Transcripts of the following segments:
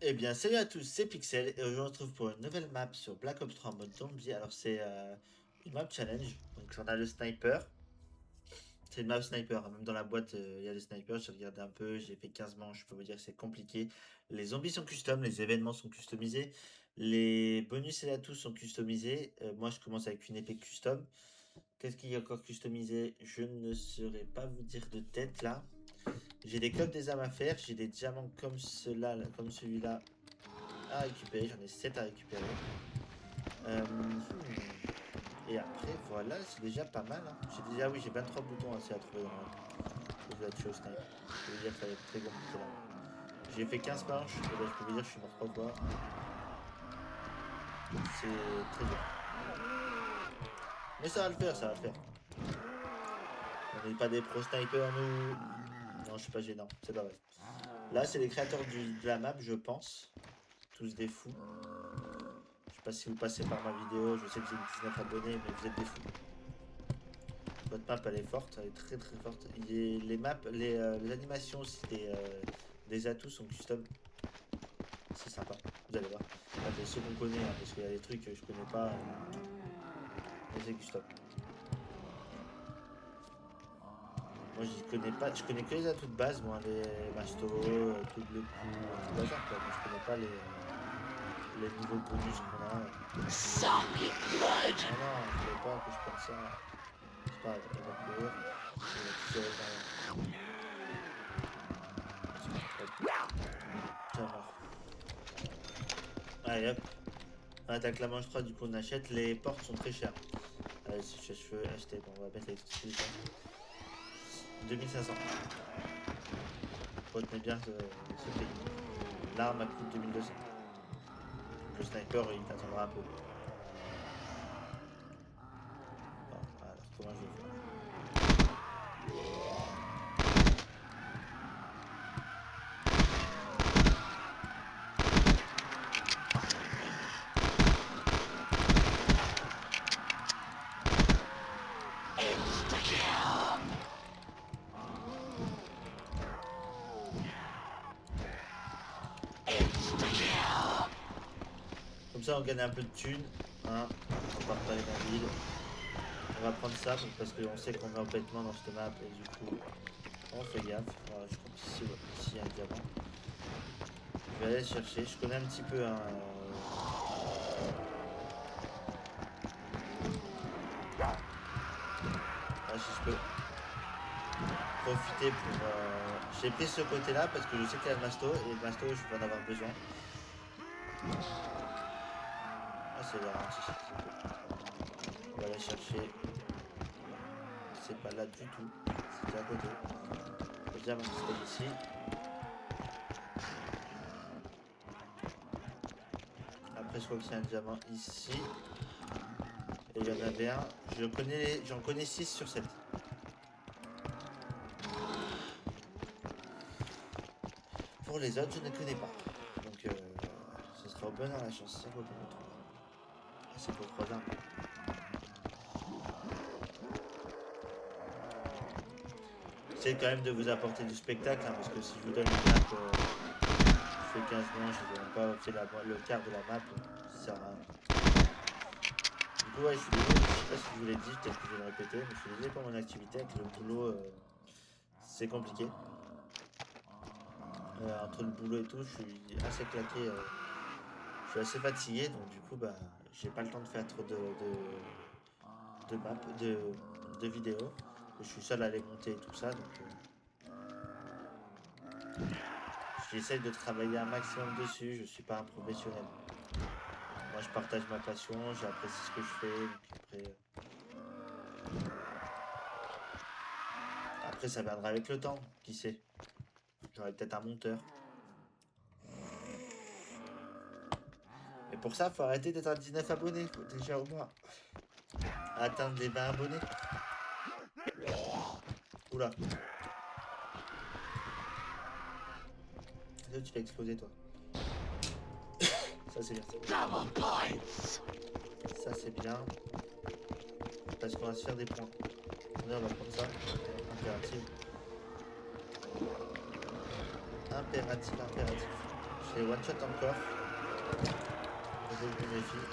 Eh bien, salut à tous, c'est Pixel et aujourd'hui on se retrouve pour une nouvelle map sur Black Ops 3 en mode zombie. Alors, c'est une map challenge. Donc, on a le sniper. C'est une map sniper, hein. Même dans la boîte, il y a des snipers. J'ai regardé un peu, j'ai fait 15 manches. Je peux vous dire que c'est compliqué. Les zombies sont custom, les événements sont customisés, les bonus et atouts sont customisés. Moi, je commence avec une épée custom. Qu'est-ce qu'il y a encore customisé? Je ne saurais pas vous dire de tête là. J'ai des codes des armes à faire, j'ai des diamants comme cela, comme celui-là à récupérer, j'en ai 7 à récupérer. Et après, voilà, c'est déjà pas mal. Hein. J'ai déjà, oui, j'ai 23 boutons aussi à trouver dans la map. Je vais être chaud snipe. Je veux dire que ça va être très compliqué là. J'ai fait 15 manches, et ben, je peux vous dire que je suis mort 3 fois. C'est très dur. Mais ça va le faire, ça va le faire. On n'est pas des pro snipers, nous. Non, je suis pas gênant, c'est pas vrai. Là, c'est les créateurs de la map, je pense. Tous des fous. Je sais pas si vous passez par ma vidéo, je sais que j'ai 19 abonnés, mais vous êtes des fous. Votre map elle est forte, elle est très très forte. Les maps, les animations aussi des atouts sont custom. C'est sympa, vous allez voir. Enfin, ceux qu'on connaît, hein, parce qu'il y a des trucs que je connais pas, mais c'est custom. Moi je connais pas, je connais que les atouts de base, moi, les masto, tout le coup, tout le bazar quoi. Mais je connais pas les niveaux bonus qu'on a. Zombie blood! Ah non, je voulais pas que je prenne ça. C'est pas grave, il va courir. Il va tirer derrière. Tiens, mort. Allez hop. On attaque la manche 3, du coup on achète. Les portes sont très chères. Allez, si je veux acheter, bon, on va mettre l'exclusivité. 2500. Retenez bien ce prix. L'arme elle coûte 2200. Le sniper il t'attendra un peu. Bon, alors comment je vais faire? Insta-kill! Insta-kill! Comme ça on gagne un peu de thunes. Hein, on part pas les mains vides. On va prendre ça parce qu'on sait qu'on meurt bêtement dans cette map et du coup on fait gaffe. Voilà, je crois qu'ici ouais, ici, il y a un diamant. Je vais aller chercher. Je connais un petit peu hein, si je peux profiter pour. J'ai pris ce côté là parce que je sais qu'il y a le masto et le masto je vais en avoir besoin. Ah c'est le ralenti. On va aller chercher. C'est pas là du tout. C'était à côté. Le diamant qui se trouve ici. Après je crois qu'il y a un diamant ici. Et il y en avait un. J'en connais 6 sur 7. Pour les autres, je ne connais pas. Donc, ce sera au bon à la chance. C'est quoi qu'on retrouve? Ah, c'est pour 3 armes. J'essaie quand même de vous apporter du spectacle, hein, parce que si je vous donne une map, je fais 15 manches, je n'ai même pas fait le quart de la map, ça sert à rien. Du coup, ouais, je suis désolé, je sais pas si je vous l'ai dit, peut-être que je vais le répéter, mais je suis désolé pour mon activité avec le boulot, c'est compliqué. Entre le boulot et tout, je suis assez claqué. Je suis assez fatigué, donc du coup, bah, j'ai pas le temps de faire trop de maps, de vidéos. Je suis seul à les monter et tout ça, donc j'essaie de travailler un maximum dessus. Je suis pas un professionnel. Moi, je partage ma passion, j'apprécie ce que je fais. Donc après, ça viendra avec le temps, qui sait. J'aurai peut-être un monteur. Mais pour ça, faut arrêter d'être à 19 abonnés. Faut déjà au moins atteindre les 20 abonnés. Oula. Là, tu fais exploser, toi. Ça, c'est bien. Double points! Ça, c'est bien. Parce qu'on va se faire des points. Là, on va prendre ça. Impératif. Impératif, impératif. C'est one shot encore. Faut que je me méfie.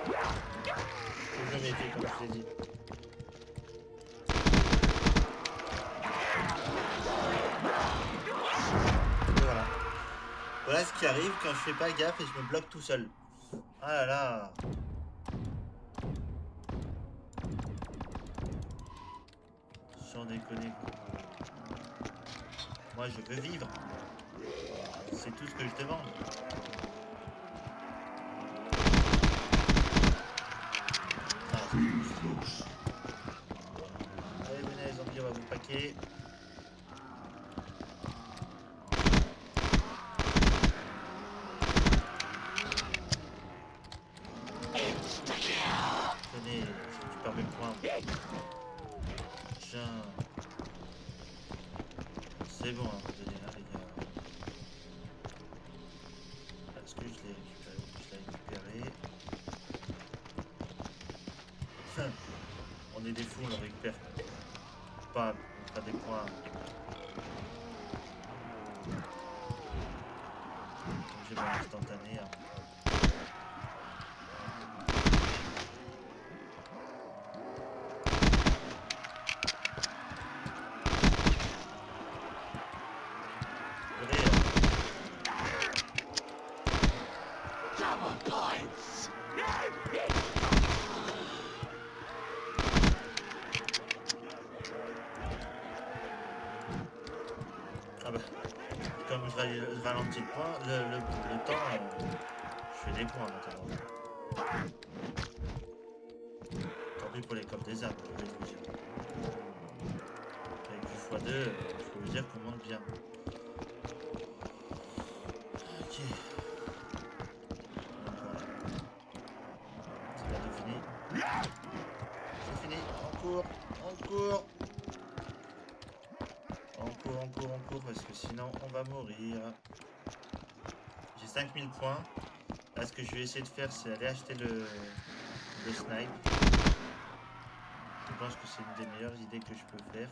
Faut que je me méfie comme je l'ai dit. Et voilà. Voilà ce qui arrive quand je fais pas gaffe et je me bloque tout seul. Ah là là. Sans déconner. Moi je veux vivre. C'est tout ce que je demande. Allez venez les zombies, on va vous paquer. Tenez, tu perds mes points. Tiens. C'est bon, hein, vous donnez là les gars. Est-ce que je l'ai récupéré? Je l'ai récupéré. On est des fous, on le récupère. Pas, on fera des points. J'ai mon instantané. Hein. Double points. Ah bah, comme je ralentis le point, le temps, je fais des points maintenant. Tant pis pour les coffres des arbres, je vais vous dire. Avec du x2, je peux vous dire qu'on monte bien. Ok. Donc voilà. C'est bientôt fini. C'est fini. On court. On court. On court, parce que sinon on va mourir. J'ai 5000 points. Là, ce que je vais essayer de faire, c'est aller acheter le snipe. Je pense que c'est une des meilleures idées que je peux faire.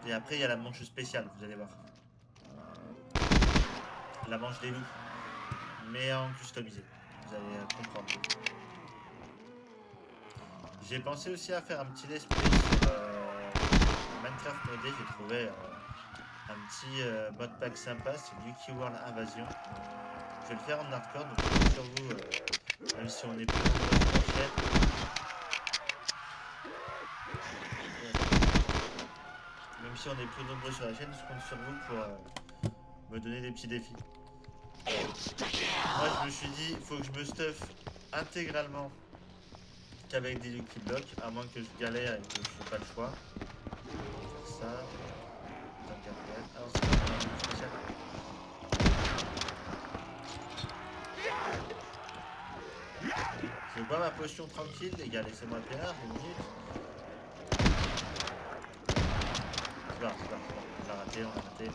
Et après, il y a la manche spéciale, vous allez voir. La manche des loups. Mais en customisé. Vous allez comprendre. J'ai pensé aussi à faire un petit let's play sur Minecraft modé. J'ai trouvé un petit modpack sympa, c'est Lucky World Invasion. Je vais le faire en hardcore, donc je compte sur vous, même si on est plus nombreux sur la chaîne. Même si on est plus nombreux sur la chaîne, je compte sur vous pour me donner des petits défis. Moi je me suis dit, il faut que je me stuff intégralement qu'avec des Lucky Blocks, à moins que je galère et que je n'ai pas le choix. Ça. Alors c'est pas un spécial. Je bois ma potion tranquille, les gars, laissez-moi faire une minute. C'est pas, on l'a raté, on l'a raté.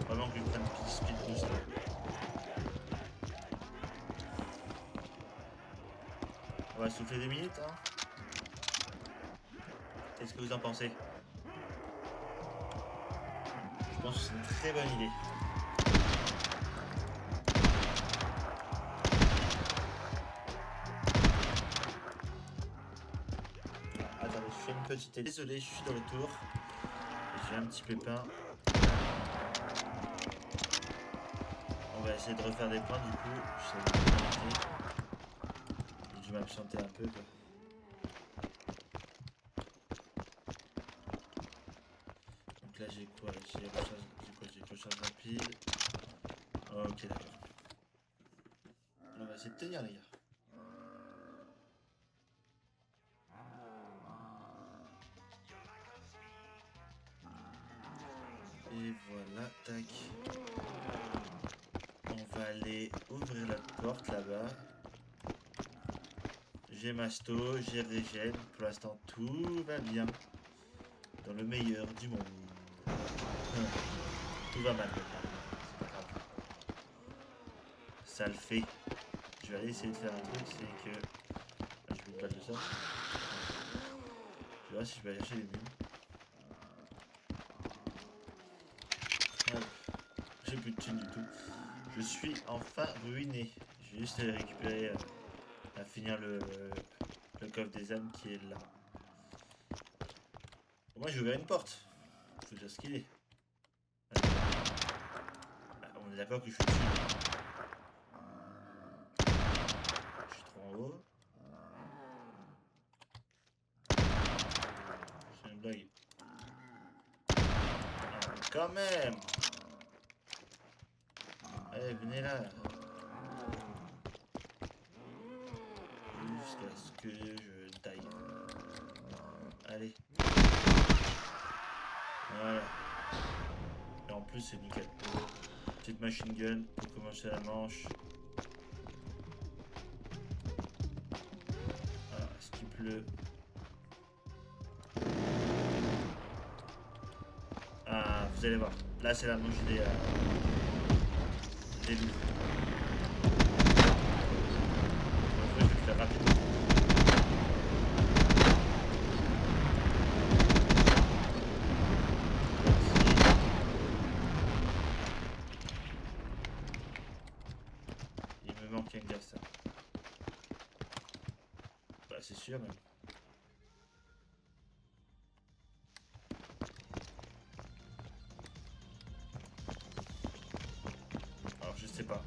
Vraiment que je prenne speed boost. On va souffler 2 minutes, hein. Qu'est-ce que vous en pensez? Je pense que c'est une très bonne idée. Attendez, je fais une petite... Désolé, je suis de retour. J'ai un petit pépin. On va essayer de refaire des points du coup. J'ai dû m'absenter un peu quoi. Donc là j'ai quoi? J'ai recharge rapide. Ok d'accord. On va essayer de tenir les gars. Et voilà, tac. On va aller ouvrir la porte là-bas. J'ai masto, j'ai régène. Pour l'instant, tout va bien. Dans le meilleur du monde. Tout va mal maintenant. C'est pas grave. Ça le fait. Je vais aller essayer de faire un truc, c'est que... Ah, je vais me battre de ça. Je verrai si je vais aller chercher les bulles. Hop. J'ai plus de thunes du tout. Je suis enfin ruiné. Je vais juste aller récupérer... à finir le coffre des âmes qui est là. Moi j'ai ouvert une porte. Faut dire ce qu'il est. On est d'accord que je suis dessus. Je suis trop en haut. C'est une blague. Ah, quand même. Allez, venez là. Jusqu'à ce que je taille. Allez. Voilà. Et en plus c'est nickel. Petite machine gun pour commencer la manche. Voilà, est-ce qu'il pleut? Ah, vous allez voir. Là c'est la manche des loups. Je vais le faire rapidement. Il me manque un gars ça. Bah c'est sûr même. Alors je sais pas.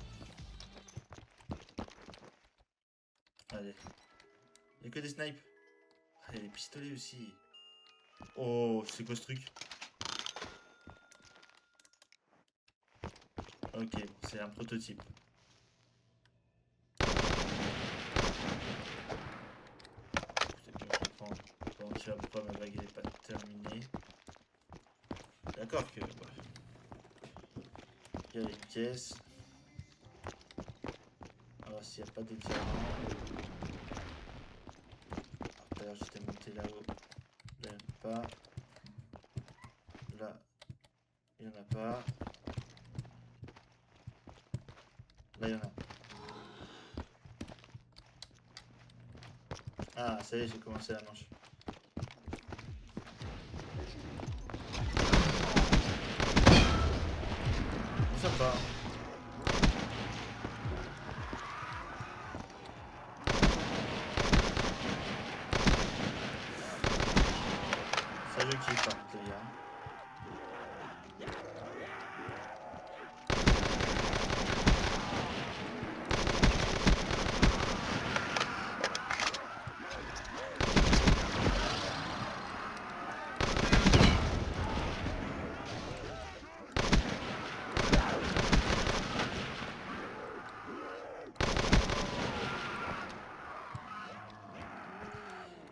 Allez. Il n'y a que des snipes. Ah, il y a des pistolets aussi. Oh, c'est quoi ce truc? Ok, c'est un prototype. Peut-être que je comprends. Bon, tu vas pas, ma vague n'est pas terminée. D'accord que... Ouais. Il y a une pièce. Alors s'il n'y a pas de diamants... Tout à l'heure j'étais monté là-haut. Là il n'y en a pas. Là il n'y en a pas. Là il y en a. Ah ça y est, j'ai commencé la manche. Sympa. Ça je kiffe par contre les gars.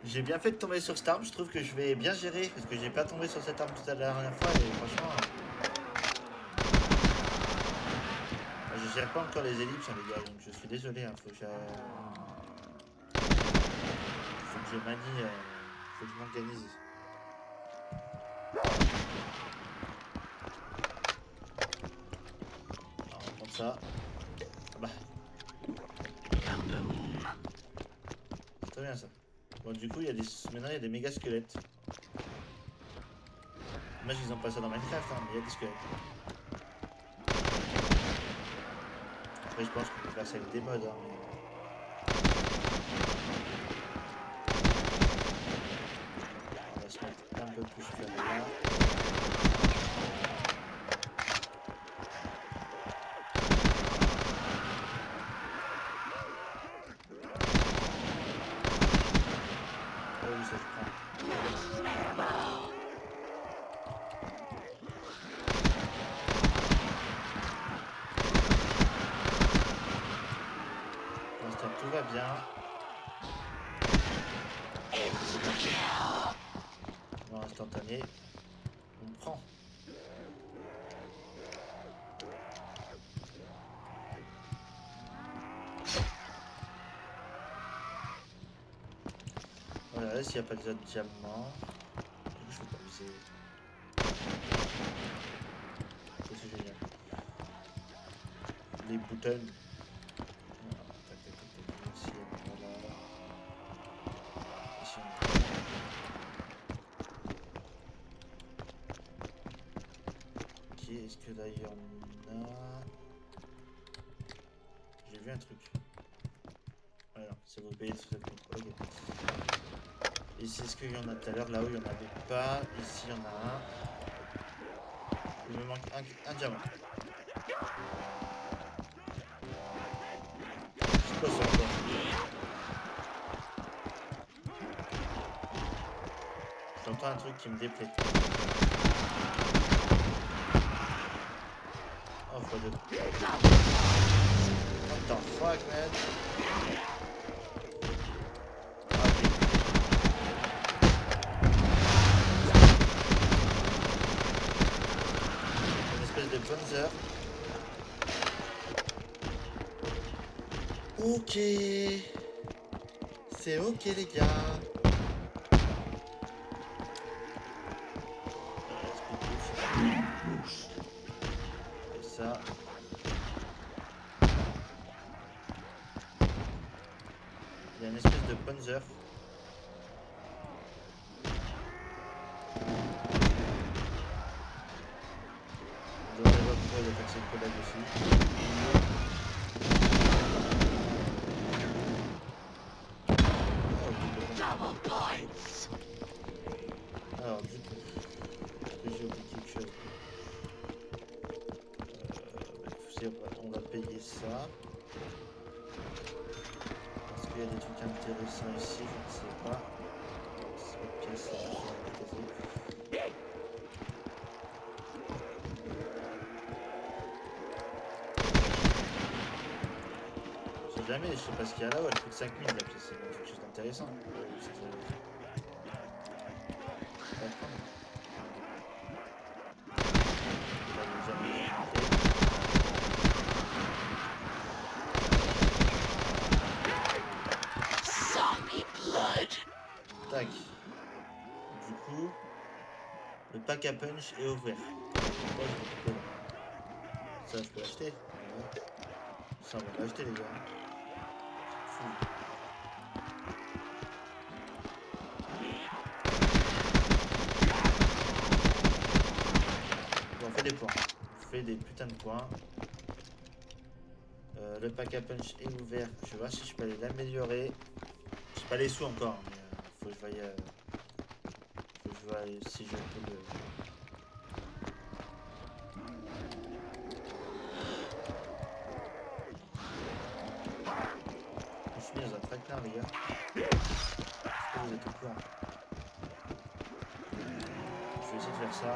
J'ai bien fait de tomber sur cette arme, je trouve que je vais bien gérer parce que j'ai pas tombé sur cette arme toute la dernière fois et franchement... Je gère pas encore les ellipses les gars, donc je suis désolé, hein, faut que je manie, faut que je m'organise. Alors, on va prendre ça. Ah bah. C'est très bien ça. Bon du coup maintenant il y a des méga squelettes. Moi ils ont pas ça dans Minecraft hein, mais il y a des squelettes. Après je pense qu'on peut faire ça avec des mods hein, mais... On va se mettre un peu plus fermé là. Oh oui ça je prends. Pour l'instant tout va bien. Mort instantané. On prend. Voilà, s'il n'y a pas de autres diamants. Je vais pas viser. c'est génial. Les boutons. Voilà, tac, tac, tac, tac. Ici, voilà. Ici, on ok, est-ce que là, il y en a... J'ai vu un truc. Voilà, ça vous paye sur cette compte. Ok. Ici, est-ce qu'il y en a tout à l'heure? Là-haut, il n'y en avait pas. Ici, il y en a un. Il me manque un diamant. C'est quoi ça encore? J'entends un truc qui me déplaît. Oh, fois deux. What the fuck, man? Une espèce de Panzer. Ok. C'est ok, les gars. Et ça. Il y a une espèce de Panzer. On devrait voir pourquoi il a taxé le collègue aussi. Double points. Alors, du coup, j'ai oublié quelque chose. On va payer ça. Est-ce qu'il y a des trucs intéressants ici? Je ne sais pas. Cette pièce, c'est juste je sais jamais, je sais pas ce qu'il y a là-haut. Elle coûte 5000 la pièce, c'est quelque chose d'intéressant. Zombie blood. Tac. Du coup, le pack à punch est ouvert. Ça, je peux l'acheter. Ouais. Ça, on va l'acheter, les gars. Fou. Bon, on fait des points. On fait des putains de points. Le pack à punch est ouvert. Je vais voir si je peux aller l'améliorer. J'ai pas les sous encore, mais faut que je voie, si je peux le... Je suis mis dans un traquenard, les gars. Je sais pas, vous êtes au courant. Je vais essayer de faire ça.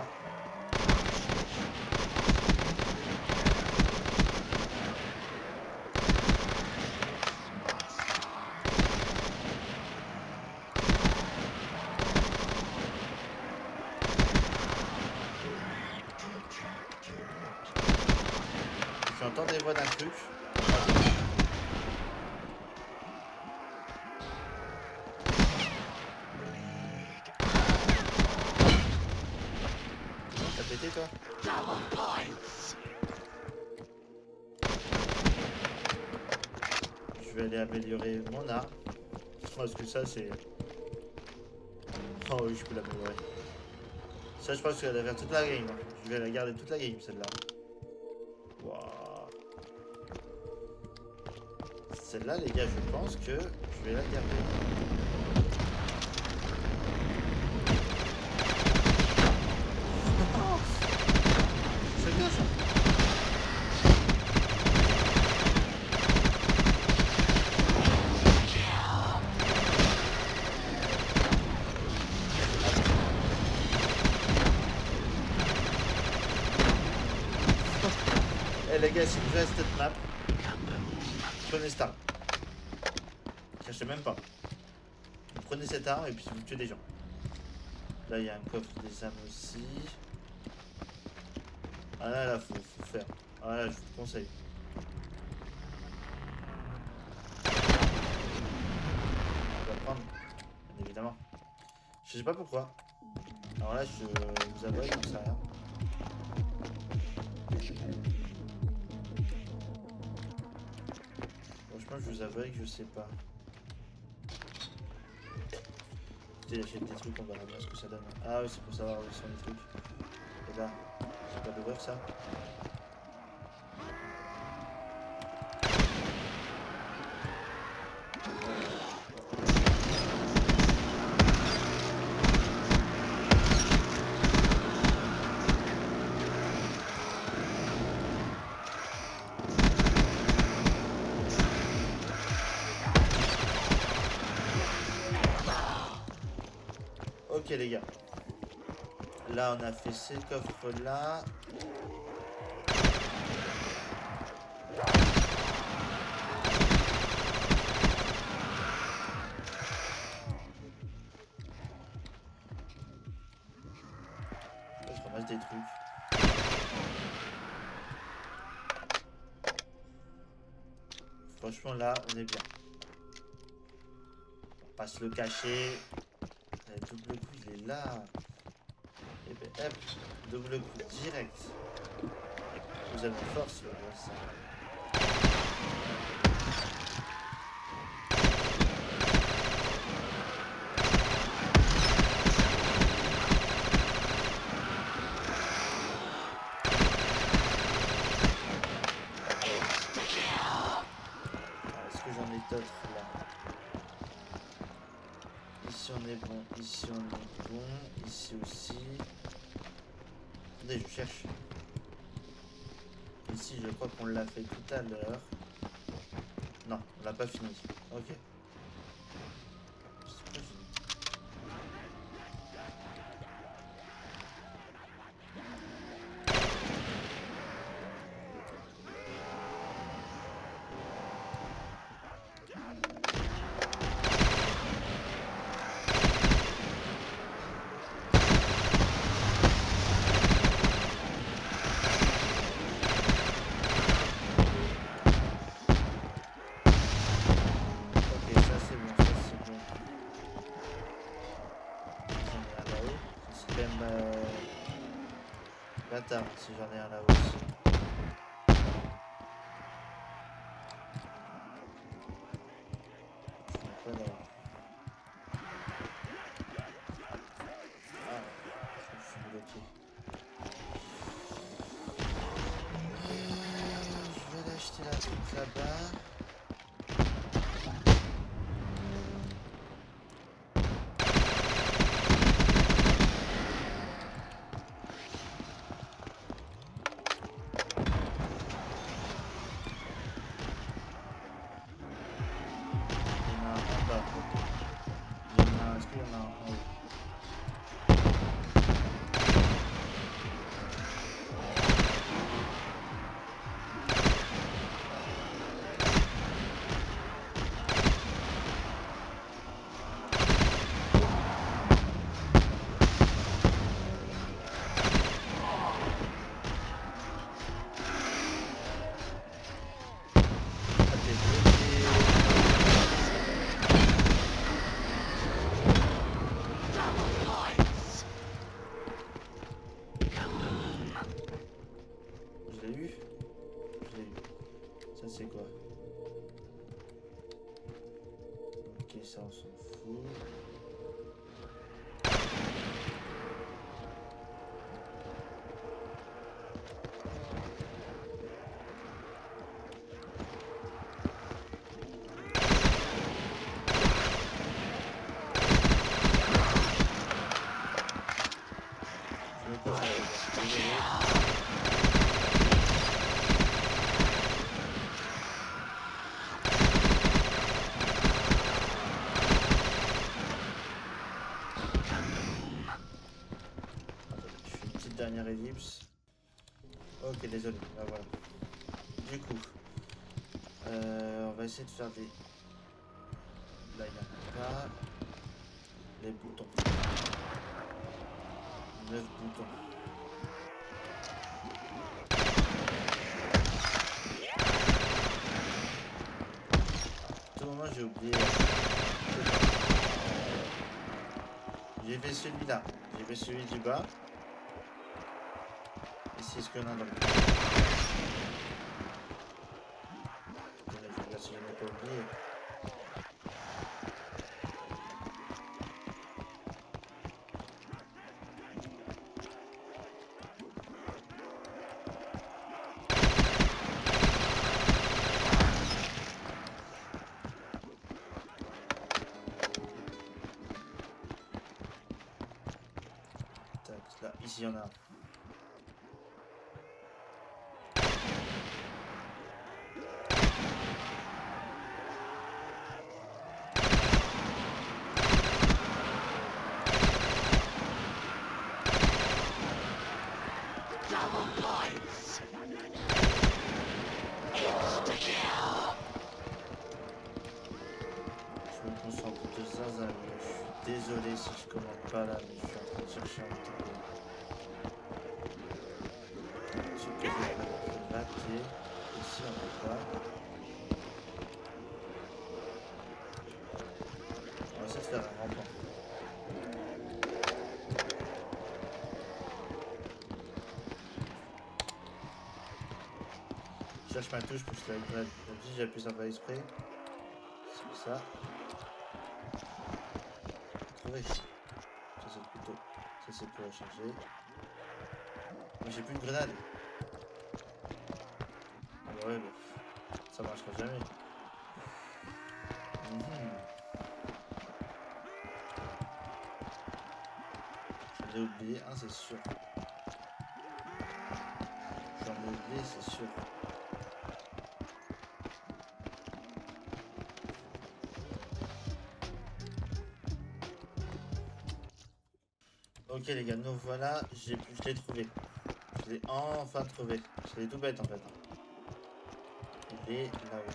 J'entends des voix d'un truc. T'as pété, toi? Double points. Je vais aller améliorer mon arme. Parce que ça, c'est... Oh oui, je peux l'améliorer. Ça, je pense qu'elle va faire toute la game. Je vais la garder toute la game, celle-là. Waouh. Celle-là, les gars, je pense que je vais la garder. C'est bien, ça. Eh les gars, si vous jouez à cette map, prenez cette arme. Cherchez même pas. Vous prenez cette arme et puis vous tuez des gens. Là, il y a un coffre des âmes aussi. Ah là, faut faire. Ah là, je vous le conseille. On va prendre, bien évidemment. Je sais pas pourquoi. Alors là, je vous avoue, j'en sais rien. Franchement, je vous avoue que je sais pas. Écoutez, j'achète des trucs, on verra bien ce que ça donne. Ah oui, c'est pour savoir où sont les trucs. Et là, c'est pas d'ouvrir ça. Ok les gars. Là on a fait ces coffres là. Je ramasse des trucs. Franchement là on est bien. On va pas se le cacher. Le double coup il est là. Et ben hop, double coup direct. Vous avez force le boss. Est-ce que j'en ai d'autres là? Ici on est bon, ici on est bon, ici aussi. Attendez, je cherche. Ici je crois qu'on l'a fait tout à l'heure. Non, on l'a pas fini. Ok. C'est pas fini. Ok, ça c'est bon, ça c'est bon. J'en ai un là-haut. C'est quand même bâtard si j'en ai un là-haut aussi. Je mets pas là-haut. Ah, je suis bloqué. Je vais aller acheter la truc là-bas. Il y en a un en bas. Ok. Il y en a un. Est-ce qu'il y en a un en haut? Ah, t'es bloqué. Double points. Je l'ai eu? Je l'ai eu. Ça c'est quoi? Ok, ça on s'en fout. Je me concentre. Désolé. Attendez, je fais une petite dernière ellipse. Ok, désolé. Là voilà. Du coup, on va essayer de faire des. Là, il n'y en a pas. Les boutons. 9 boutons. À tout moment, j'ai oublié. J'ai fait celui-là. J'ai fait celui du bas. Ici, est-ce qu'on a dans le. pas oublier. Tac, là, ici il y en a un. Double points. Insta-kill. Je me concentre de zinzin, mais je suis désolé si je commande pas là, mais je suis en train de chercher un truc. Je peux rater. Ici on n'a pas. On va essayer de faire un rampant. Je cherche ma touche parce que d'habitude j'appuie sur faire exprès. C'est ça. Trouvé. Ça c'est le couteau. Ça c'est pour recharger. Mais j'ai plus de grenade. Ah bah ouais, mais ça marchera jamais. J'en ai oublié un, c'est sûr. J'en ai oublié, c'est sûr. Ok les gars, nous voilà, je l'ai trouvé. Je l'ai enfin trouvé. C'est tout bête en fait. Il est là-haut.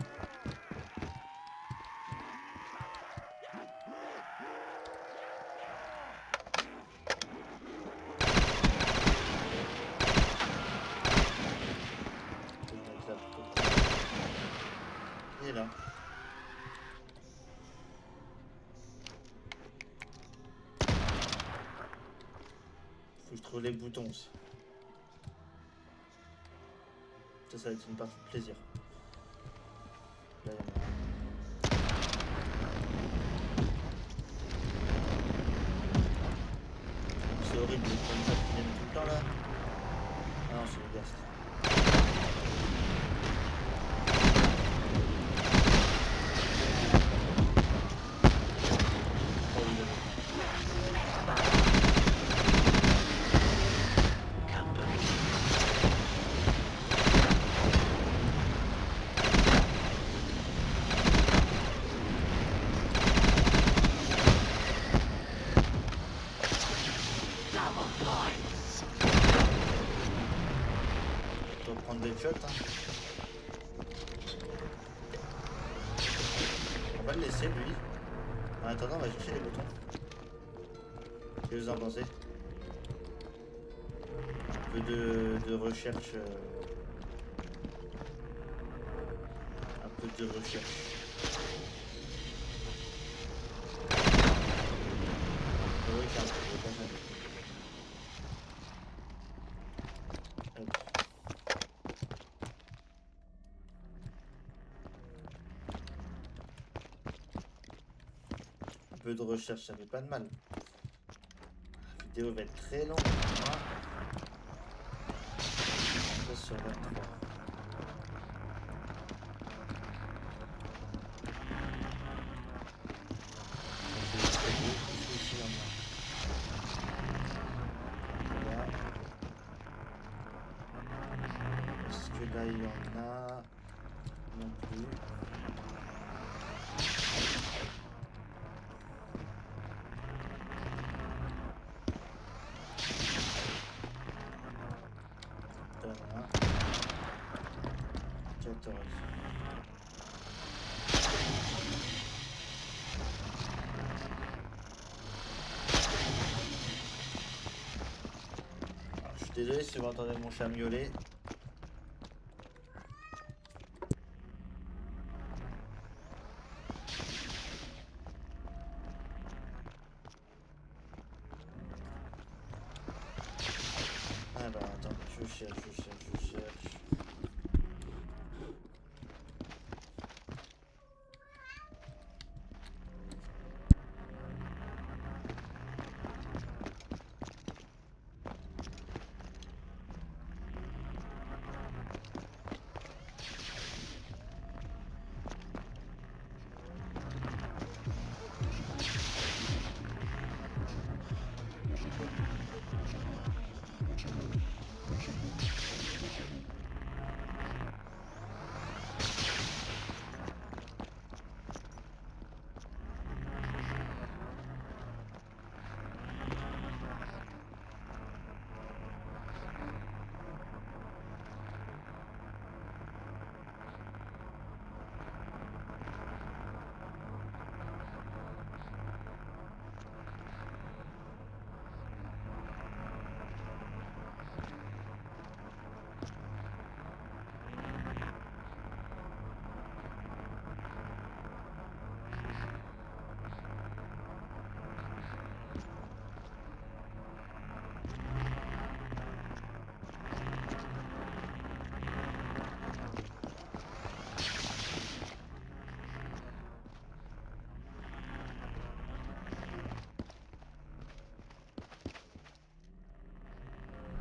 Il est là. Faut que je trouve les boutons aussi. Ça va être une partie de plaisir. Là, il y en a un. C'est horrible, les comme ça qui viennent tout le temps là. Ah non, c'est le gast. Oh, il est là. Double points. Je dois prendre des shots. Hein. On va le laisser lui. En attendant, on va chercher les boutons. Qu'est-ce que vous en pensez? Un peu de recherche. Un peu de recherche. Oui, car je vais pas faire. Hop. Un peu de recherche, ça fait pas de mal. La vidéo va être très longue. Ça sur 23. Est-ce que là il y en a non plus? Là, 14. Alors, je suis désolé si vous entendez mon chat miauler. Alors attends, je cherche.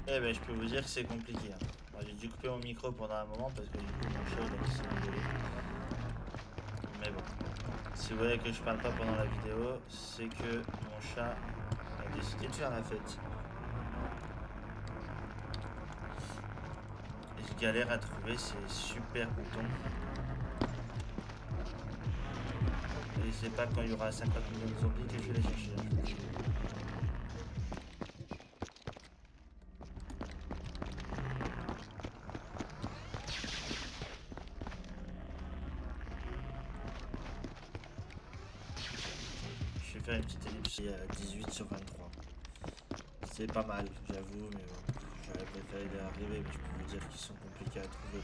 Eh ben, je peux vous dire que c'est compliqué. Hein. Moi, j'ai dû couper mon micro pendant un moment parce que du coup, mon chat il a décidé de gueuler. Mais bon, si vous voyez que je parle pas pendant la vidéo, c'est que mon chat a décidé de faire la fête. Et je galère à trouver ces super boutons. Et c'est pas quand il y aura 50 millions de zombies que je vais les chercher. Hein. Je vais faire une petite ellipse à 18 sur 23. C'est pas mal, j'avoue, mais bon, j'aurais préféré y arriver, mais je peux vous dire qu'ils sont compliqués à trouver.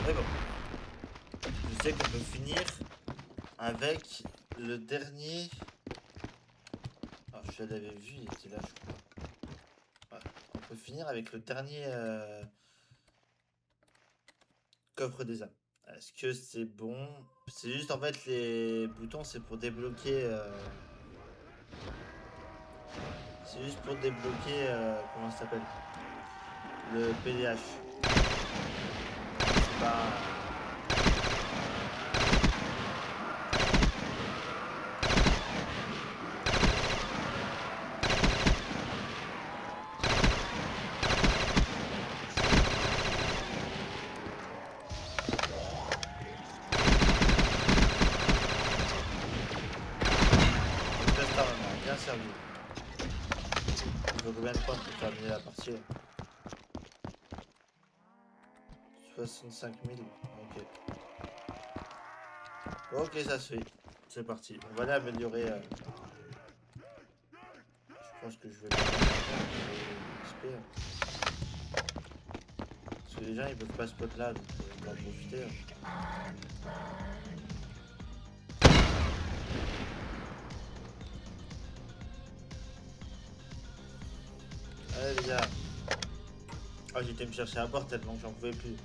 Mais bon, je sais qu'on peut finir avec le dernier. Alors, je l'avais vu, il était là, je crois. Ouais. On peut finir avec le dernier coffre des âmes. Est-ce que c'est bon? C'est juste en fait les boutons, c'est pour débloquer. C'est juste pour débloquer. Comment ça s'appelle? Le PDH. C'est pas. Bien servi. Il faut combien de points pour terminer la partie? 65 000. Ok. Ok, ça se fait. C'est parti. On va aller améliorer. Je pense que je vais XP. Parce que les gens ils peuvent pas spot là, donc on va en profiter. Allez les gars. Oh, j'étais me chercher à bord tellement que j'en pouvais plus.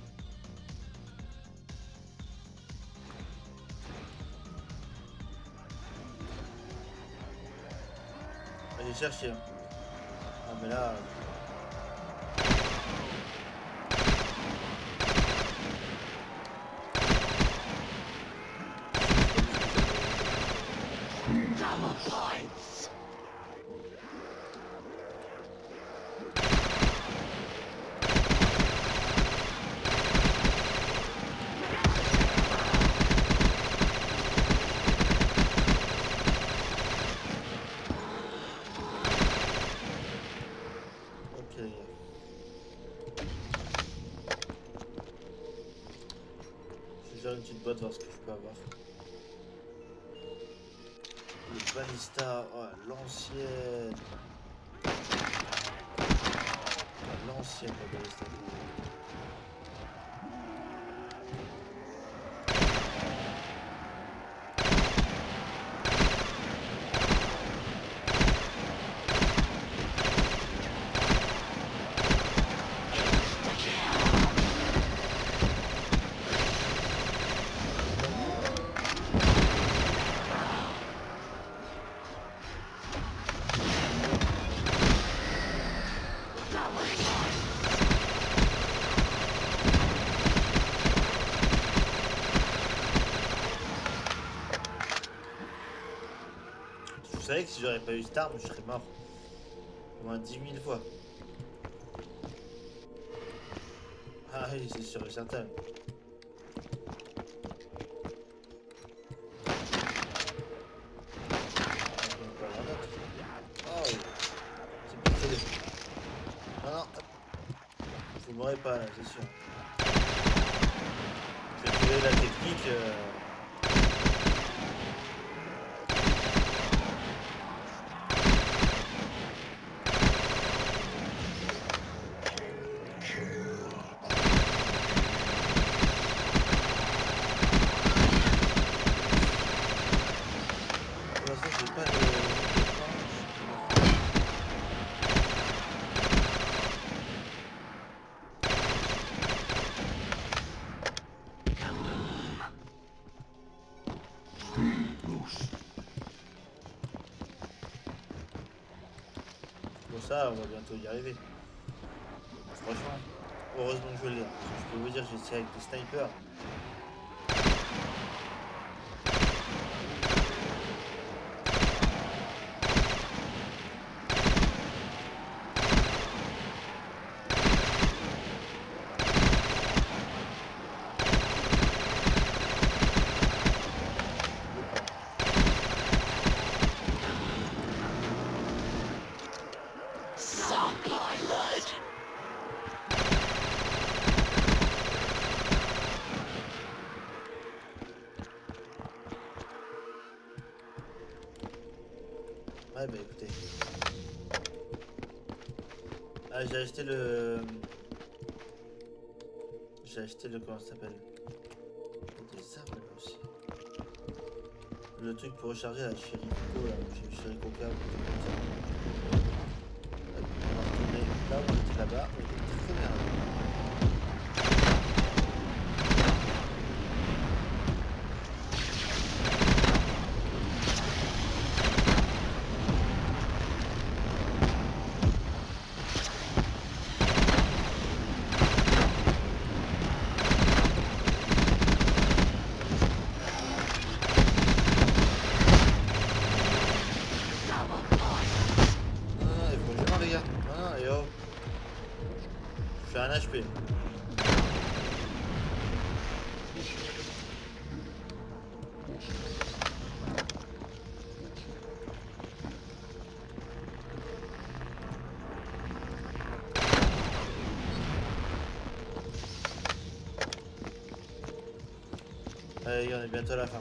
Allez chercher. Ah mais là. Double points. Ok les gars. Je vais faire une petite boîte voir ce que je peux avoir. Le balista, oh, l'ancienne. L'ancienne la balista. Vous savez que si j'aurais pas eu cette arme, je serais mort. Au moins 10 000 fois. Ah oui, c'est sûr et certain. Oh, c'est plus collé. Non, non, hop. Vous m'aurez pas là, c'est sûr. J'ai trouvé la technique. Pour l'instant, j'ai pas le. ça, on va bientôt y arriver. Franchement, heureusement que je l'ai. Je peux vous dire, j'ai essayé avec des snipers. Suck my blood. Ouais, bah écoutez. Ah, j'ai acheté le. Comment ça s'appelle? Des armes là aussi. Le truc pour recharger la Chérico là, Chérico Coca, ou quelque chose comme ça. On va retourner là où on était là-bas, on était très bien. Non, non, il faut vraiment les gars. Non, non, et oh. Je fais un HP. Allez les gars, on est bientôt à la fin.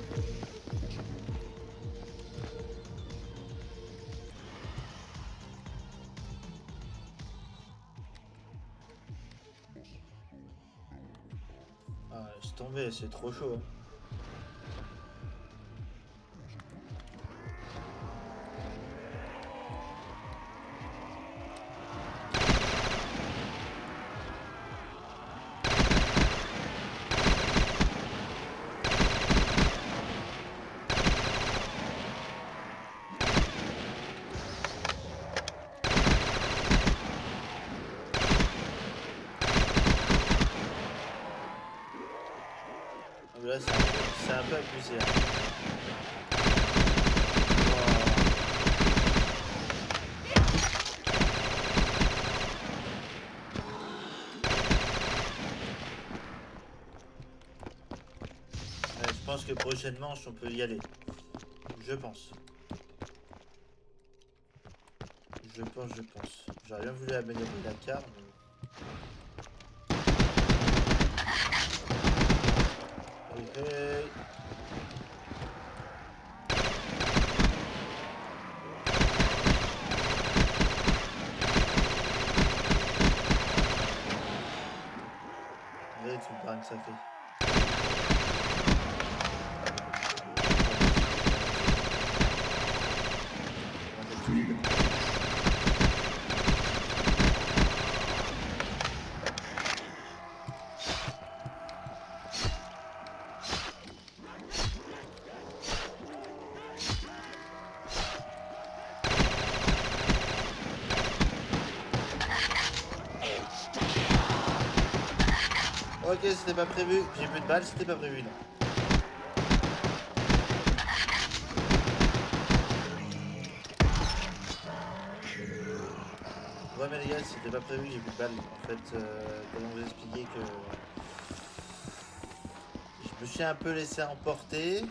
Ah, laisse tomber, c'est trop chaud. Hein. Ah, mais là, c'est un peu abusé. Hein. Je pense que prochaine manche, on peut y aller. Je pense. Je pense. J'aurais bien voulu améliorer la carte, mais... Hey. Regardez tout le brin que ça fait. Ok, c'était pas prévu. J'ai plus de balles, c'était pas prévu, non. Ouais, mais les gars, c'était pas prévu, j'ai plus de balles. En fait, comment vous expliquer que... Je me suis un peu laissé emporter.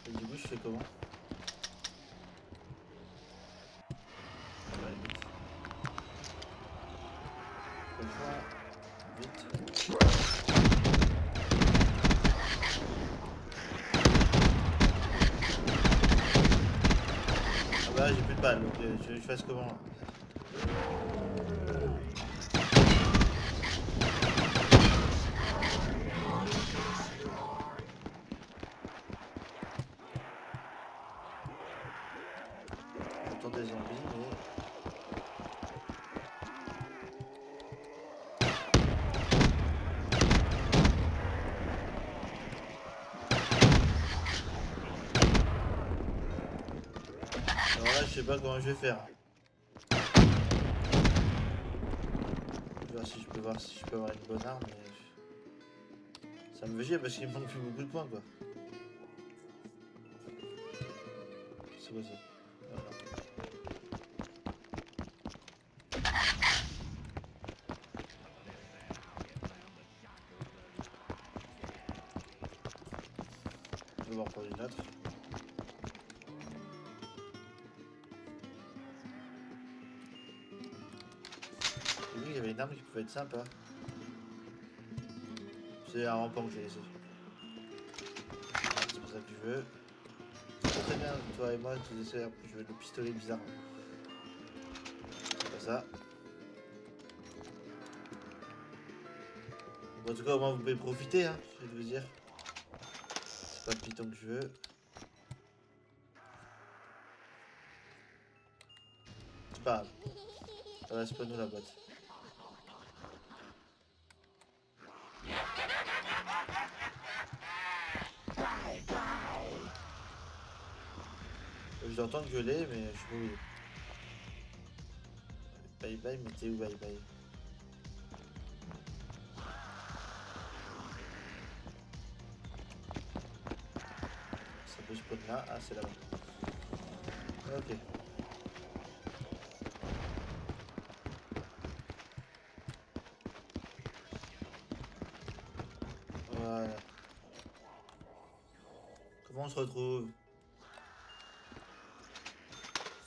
Et du coup, je fais comment? Ah bah, vite. Rejoins. Vite. Ah bah, j'ai plus de balles, donc je fasse comment là? J'entends des zombies, mais... sais pas comment je vais faire. Je vais voir si je peux avoir une bonne arme, mais ça me fait chier parce qu'il me manque plus beaucoup de points quoi. C'est quoi ça? Voilà. Je vais voir pour une autre. J'ai vu qu'il y avait une arme qui pouvait être sympa. C'est un rampant que j'ai laissé. C'est pour ça que je veux. Très bien, toi et moi, tous les soeurs, je veux le pistolet bizarre. C'est pas ça. Bon, en tout cas, au moins vous pouvez profiter, hein, je vais vous dire. C'est pas le piton que je veux. C'est pas grave. Ça reste pas nous la boîte. Je l'entends gueuler, mais je suis pas obligé. Bye bye, mais t'es où bye bye? Ça peut spawn là. Ah, c'est là-bas. Ok. Voilà. Comment on se retrouve?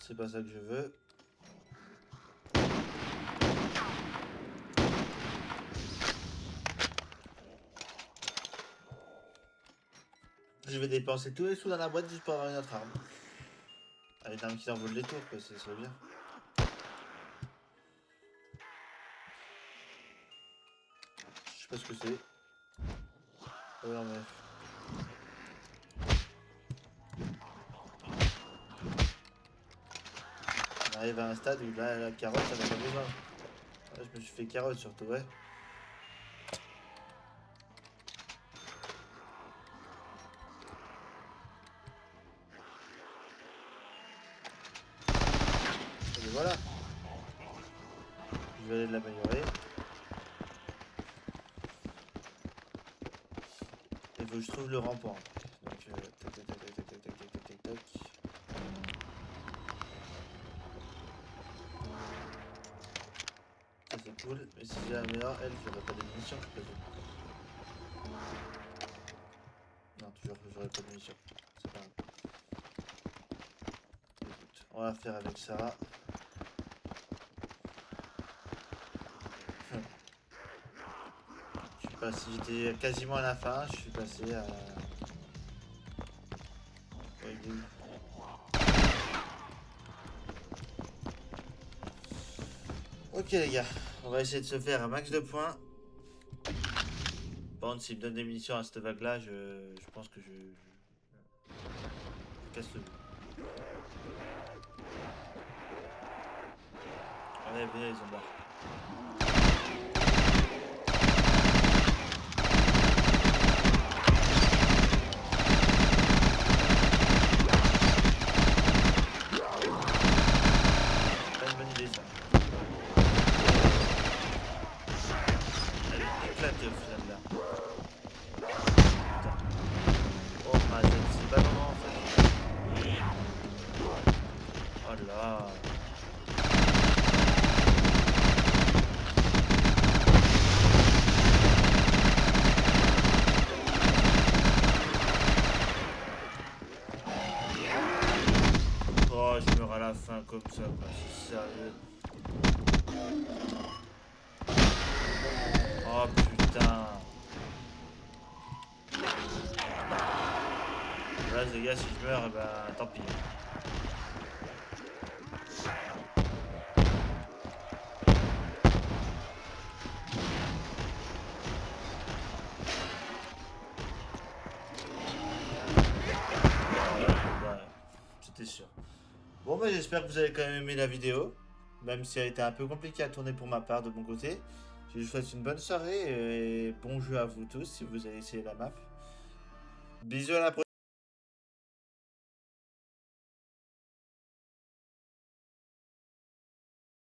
C'est pas ça que je veux. Je vais dépenser tous les sous dans la boîte juste pour avoir une autre arme. Ah, une arme qui s'envole les tours, quoi, c'est bien. Je sais pas ce que c'est. Oh non, mais... On arrive à un stade où là, la carotte, ça n'a pas besoin. Là, je me suis fait carotte surtout, ouais. Et voilà. Je vais aller l'améliorer. Il faut que je trouve le rampant. Donc, tac, tac, tac, tac, tac, tac, tac, tac, tac, tac. Ça c'est cool, mais si j'ai la meilleure, elle, j'aurais pas de munitions, je présume. Non, toujours, j'aurais pas de munitions. C'est pas grave. Écoute, on va faire avec ça. Je suis passé, j'étais quasiment à la fin, je suis passé à... Ouais, il est où? Ok les gars, on va essayer de se faire un max de points. Par contre, s'il me donne des munitions à cette vague là, je pense que je casse le bout. Allez, venez les zombards. C'est pas une bonne idée ça. Elle est éclatée au final là. Putain. Oh ma tête, c'est pas le moment en fait. Oh là. Oh, je meurs à la fin comme ça, quoi. C'est sérieux. Oh putain. Là, les gars, si je meurs, ben tant pis. Ouais, c'était sûr. Bon, bah, j'espère que vous avez quand même aimé la vidéo. Même si elle était un peu compliquée à tourner pour ma part de mon côté. Je vous souhaite une bonne soirée et bon jeu à vous tous si vous avez essayé la map. Bisous à la prochaine.